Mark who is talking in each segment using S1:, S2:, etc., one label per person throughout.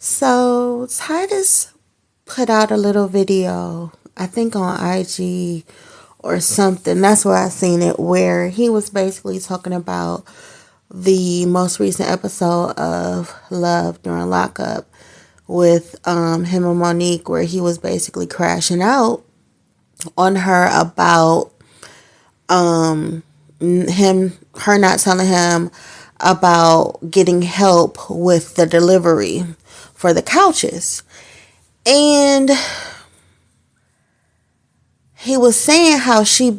S1: So Titus put out a little video, I think on IG or something. That's where I seen it, where he was basically talking about the most recent episode of Love During Lockup with him and Monique, where he was basically crashing out on her about her not telling him about getting help with the delivery for the couches. And he was saying how he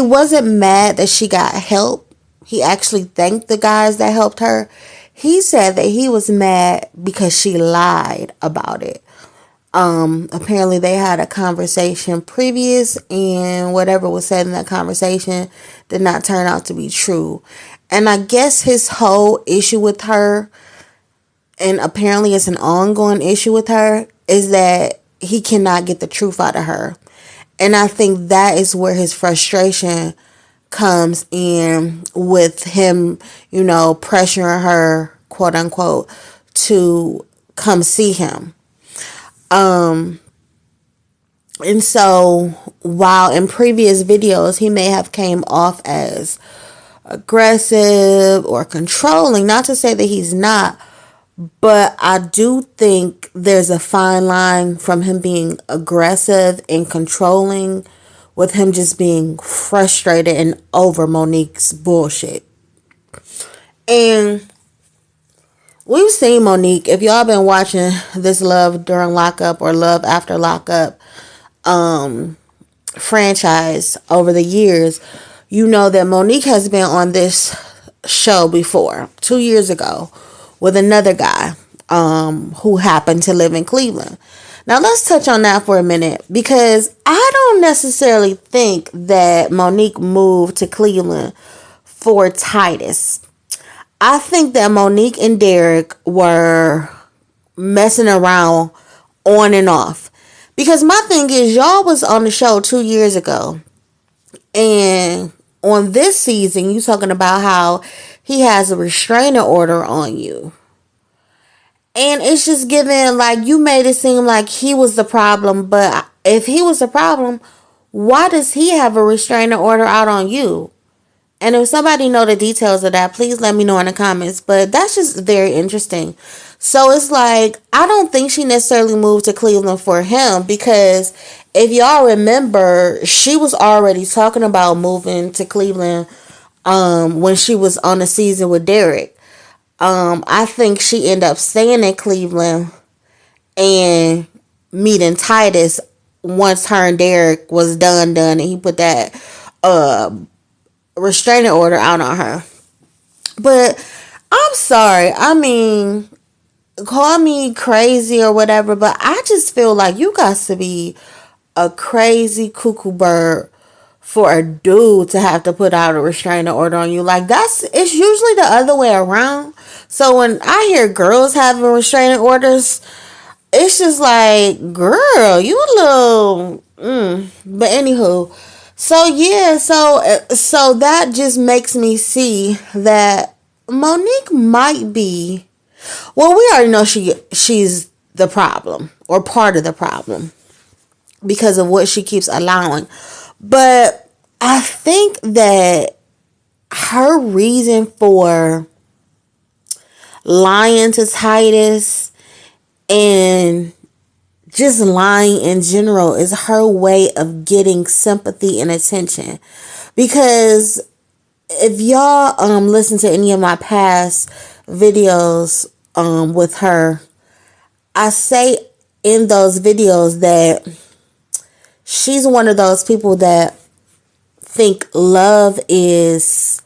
S1: wasn't mad that she got help. He actually thanked the guys that helped her. He said that he was mad because she lied about it. Apparently they had a conversation previous, and whatever was said in that conversation did not turn out to be true. And I guess his whole issue with her, and apparently it's an ongoing issue with her, is that he cannot get the truth out of her. And I think that is where his frustration comes in, with him, pressuring her, quote unquote, to come see him. And so while in previous videos he may have came off as aggressive or controlling, not to say that he's not, but I do think there's a fine line from him being aggressive and controlling, with him just being frustrated and over Monique's bullshit. And we've seen Monique, if y'all been watching this Love During Lockup or Love After Lockup franchise over the years, you know that Monique has been on this show before, 2 years ago, with another guy who happened to live in Cleveland. Now let's touch on that for a minute, because I don't necessarily think that Monique moved to Cleveland for Titus. I think that Monique and Derek were messing around on and off. Because my thing is, y'all was on the show 2 years ago. And on this season, you talking about how he has a restraining order on you. And it's just giving, like, you made it seem like he was the problem. But if he was the problem, why does he have a restraining order out on you? And if somebody know the details of that, please let me know in the comments. But that's just very interesting. So it's like, I don't think she necessarily moved to Cleveland for him, because if y'all remember, she was already talking about moving to Cleveland when she was on the season with Derek. I think she ended up staying in Cleveland and meeting Titus once her and Derek was done, and he put that restraining order out on her. But I'm sorry, I mean, call me crazy or whatever, but I just feel like you got to be a crazy cuckoo bird for a dude to have to put out a restraining order on you. Like, it's usually the other way around. So when I hear girls having restraining orders, it's just like, girl, you a little but anywho, so yeah, so that just makes me see that Monique might be, well, we already know she's the problem, or part of the problem, because of what she keeps allowing. But I think that her reason for lying to Titus and just lying in general is her way of getting sympathy and attention. Because if y'all listen to any of my past videos with her, I say in those videos that she's one of those people that think love is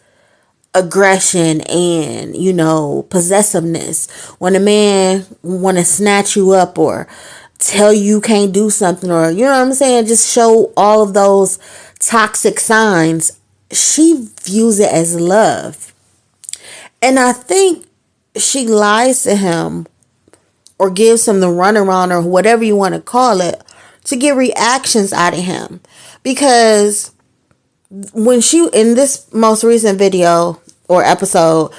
S1: aggression and, possessiveness. When a man want to snatch you up or tell you can't do something, or, you know what I'm saying, just show all of those toxic signs, she views it as love. And I think she lies to him, or gives him the runaround, or whatever you want to call it, to get reactions out of him. Because when she, in this most recent video or episode,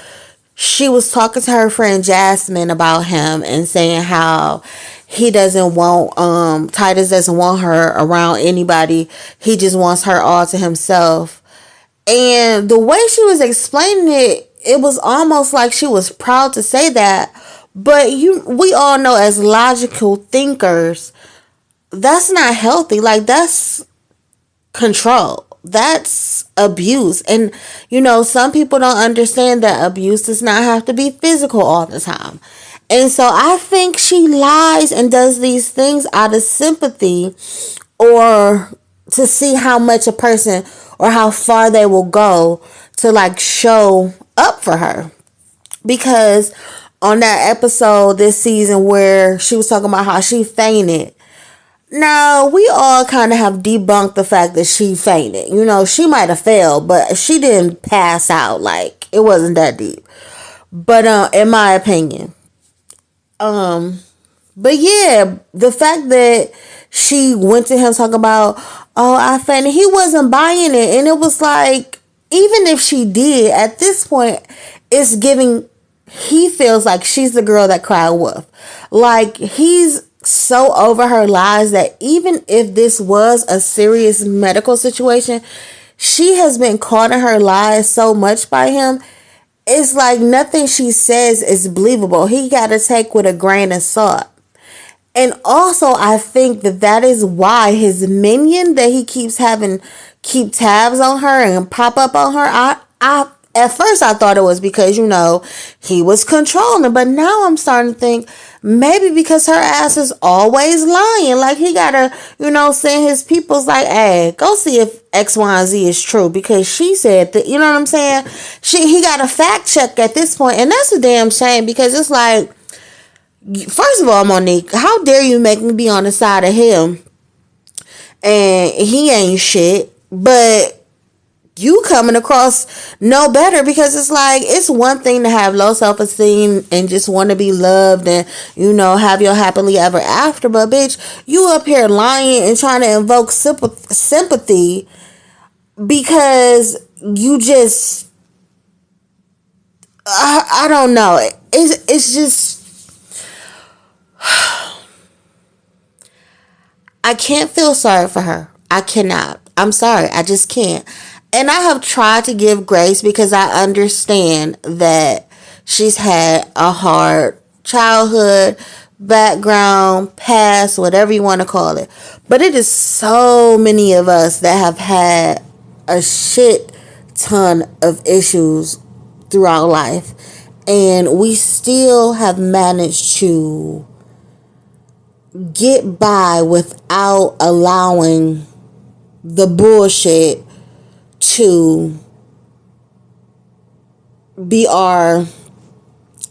S1: she was talking to her friend Jasmine about him and saying how he doesn't want Titus doesn't want her around anybody. He just wants her all to himself. And the way she was explaining it, it was almost like she was proud to say that. But we all know as logical thinkers, that's not healthy. Like, that's control. That's abuse. And, some people don't understand that abuse does not have to be physical all the time. And so I think she lies and does these things out of sympathy, or to see how much a person or how far they will go to like show up for her. Because on that episode this season where she was talking about how she fainted, now, we all kind of have debunked the fact that she fainted. She might have fell, but she didn't pass out. Like, it wasn't that deep. But in my opinion. But yeah, the fact that she went to him talking about, oh, I fainted, he wasn't buying it. And it was like, even if she did, at this point, it's giving, he feels like she's the girl that cried wolf. Like, he's so over her lies that even if this was a serious medical situation, she has been caught in her lies so much by him. It's like nothing she says is believable. He got to take with a grain of salt. And also, I think that is why his minion that he keeps having keep tabs on her and pop up on her. I at first I thought it was because, he was controlling. But now I'm starting to think maybe because her ass is always lying. Like, he gotta, send his peoples like, hey, go see if X, Y, and Z is true. Because she said that, you know what I'm saying? He got a fact check at this point. And that's a damn shame, because it's like, first of all, Monique, how dare you make me be on the side of him and he ain't shit, but you coming across no better, because it's like, it's one thing to have low self-esteem and just want to be loved and, have your happily ever after. But bitch, you up here lying and trying to invoke sympathy because you just, I don't know. It's just, I can't feel sorry for her. I cannot. I'm sorry. I just can't. And I have tried to give grace because I understand that she's had a hard childhood, background, past, whatever you want to call it. But it is so many of us that have had a shit ton of issues throughout life. And we still have managed to get by without allowing the bullshit to be our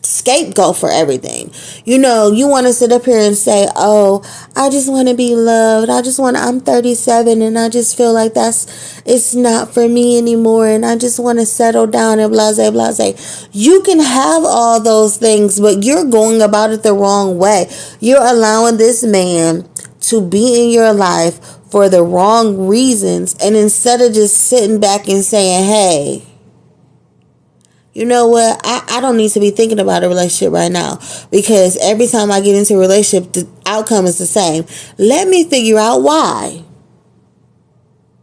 S1: scapegoat for everything. You want to sit up here and say, oh, I just want to be loved. I'm 37 and I just feel like it's not for me anymore. And I just want to settle down and blase, blase. You can have all those things, but you're going about it the wrong way. You're allowing this man to be in your life for the wrong reasons. And instead of just sitting back and saying, hey, you know what? I don't need to be thinking about a relationship right now, because every time I get into a relationship, the outcome is the same. Let me figure out why.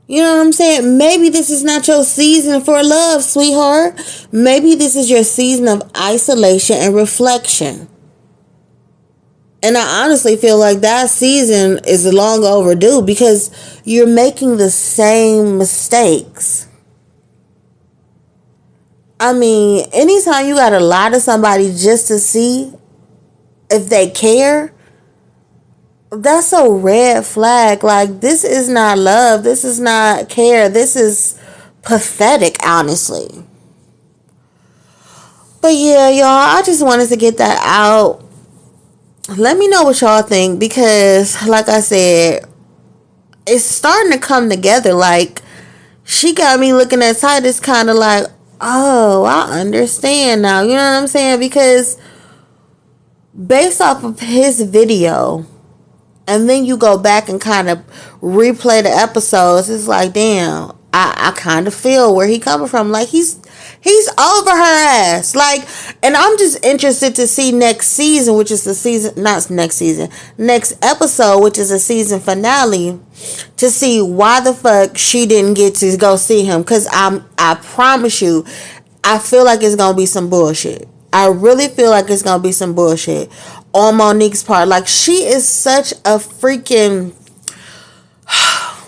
S1: You know what I'm saying? Maybe this is not your season for love, sweetheart. Maybe this is your season of isolation and reflection. And I honestly feel like that season is long overdue, because you're making the same mistakes. I mean, anytime you gotta lie to somebody just to see if they care, that's a red flag. Like, this is not love. This is not care. This is pathetic, honestly. But yeah, y'all, I just wanted to get that out. Let me know what y'all think, because like I said, it's starting to come together. Like, she got me looking at Titus kind of like, oh, I understand now. You know what I'm saying? Because based off of his video, and then you go back and kind of replay the episodes, it's like, damn, I kind of feel where he coming from. Like, he's He's over her ass. Like, and I'm just interested to see next season, which is the season, not next season, next episode, which is a season finale, to see why the fuck she didn't get to go see him. Because I promise you, I feel like it's going to be some bullshit. I really feel like it's going to be some bullshit on Monique's part. Like, she is such a freaking,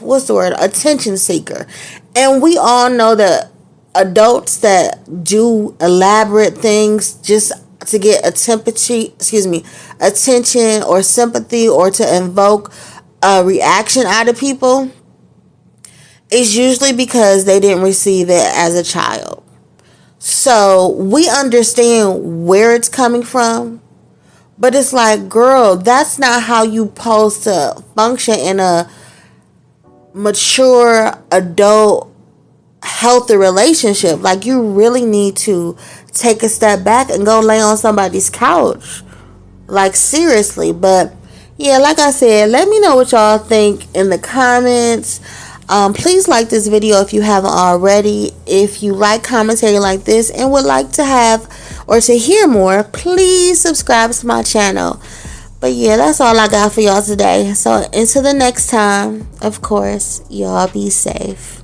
S1: what's the word? Attention seeker. And we all know that adults that do elaborate things just to get attention or sympathy or to invoke a reaction out of people is usually because they didn't receive it as a child. So we understand where it's coming from, but it's like, girl, that's not how you supposed to function in a mature adult healthy relationship. Like, you really need to take a step back and go lay on somebody's couch. Like, seriously. But yeah, like I said, let me know what y'all think in the comments. Please like this video if you haven't already. If you like commentary like this and would like to have or to hear more, please subscribe to my channel. But yeah, that's all I got for y'all today. So until the next time, of course, y'all be safe.